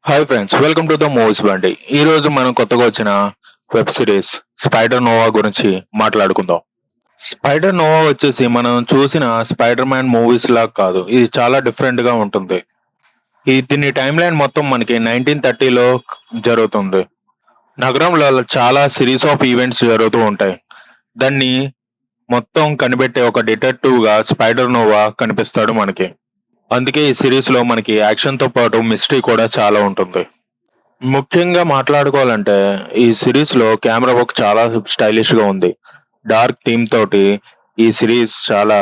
Hi friends, welcome to the movies బండి. ఈ రోజు మనం కొత్తగా వచ్చిన వెబ్ సిరీస్ స్పైడర్ నోవా గురించి మాట్లాడుకుందాం. స్పైడర్ నోవా వచ్చేసి మనం చూసిన స్పైడర్ మ్యాన్ మూవీస్ లాగా కాదు, ఇది చాలా డిఫరెంట్ గా ఉంటుంది. దీని టైం లైన్ మొత్తం మనకి 1930లో జరుగుతుంది. నగరంలో చాలా సిరీస్ ఆఫ్ ఈవెంట్స్ జరుగుతూ ఉంటాయి. దాన్ని మొత్తం కనిపెట్టే ఒక డిటెక్టివ్ గా స్పైడర్ నోవా కనిపిస్తాడు మనకి. అందుకే ఈ సిరీస్ లో మనకి యాక్షన్ తో పాటు మిస్టరీ కూడా చాలా ఉంటుంది. ముఖ్యంగా మాట్లాడుకోవాలంటే ఈ సిరీస్ లో కెమెరా వర్క్ చాలా స్టైలిష్ గా ఉంది. డార్క్ థీమ్ తోటి ఈ సిరీస్ చాలా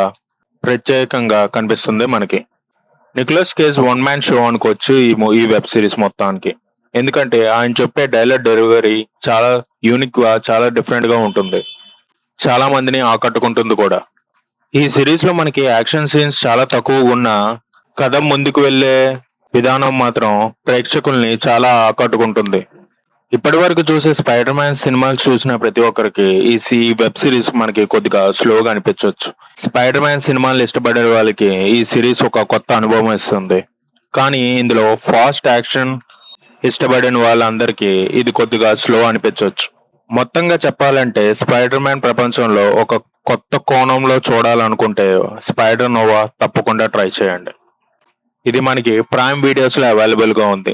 ప్రత్యేకంగా కనిపిస్తుంది మనకి. Nicolas Cage one man show అనుకోవచ్చు ఈ వెబ్ సిరీస్ మొత్తానికి. ఎందుకంటే ఆయన చెప్పే డైలాగ్ డెలివరీ చాలా యూనిక్ గా, చాలా డిఫరెంట్ గా ఉంటుంది. చాలా మందిని ఆకట్టుకుంటుంది కూడా. ఈ సిరీస్ లో మనకి యాక్షన్ సీన్స్ చాలా తక్కువ ఉన్న కథ ముందుకు వెళ్లే విధానం మాత్రం ప్రేక్షకుల్ని చాలా ఆకట్టుకుంటుంది. ఇప్పటి వరకు చూసే స్పైడర్ మ్యాన్ సినిమాలు చూసిన ప్రతి ఒక్కరికి ఈ వెబ్ సిరీస్ మనకి కొద్దిగా స్లోగా అనిపించవచ్చు. స్పైడర్ మ్యాన్ సినిమాలు ఇష్టపడే వాళ్ళకి ఈ సిరీస్ ఒక కొత్త అనుభవం ఇస్తుంది. కానీ ఇందులో ఫాస్ట్ యాక్షన్ ఇష్టపడిన వాళ్ళందరికీ ఇది కొద్దిగా స్లో అనిపించవచ్చు. మొత్తంగా చెప్పాలంటే స్పైడర్ మ్యాన్ ప్రపంచంలో ఒక కొత్త కోణంలో చూడాలనుకుంటే స్పైడర్ నోవా తప్పకుండా ట్రై చేయండి. ఇది మనకి ప్రైమ్ వీడియోస్ లో అవైలబుల్ గా ఉంది.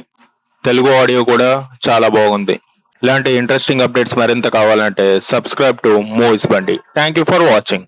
తెలుగు ఆడియో కూడా చాలా బాగుంది. ఇలాంటి ఇంట్రెస్టింగ్ అప్డేట్స్ మరింత కావాలంటే సబ్స్క్రైబ్ టు మూవీస్ బండి. Thank you for watching.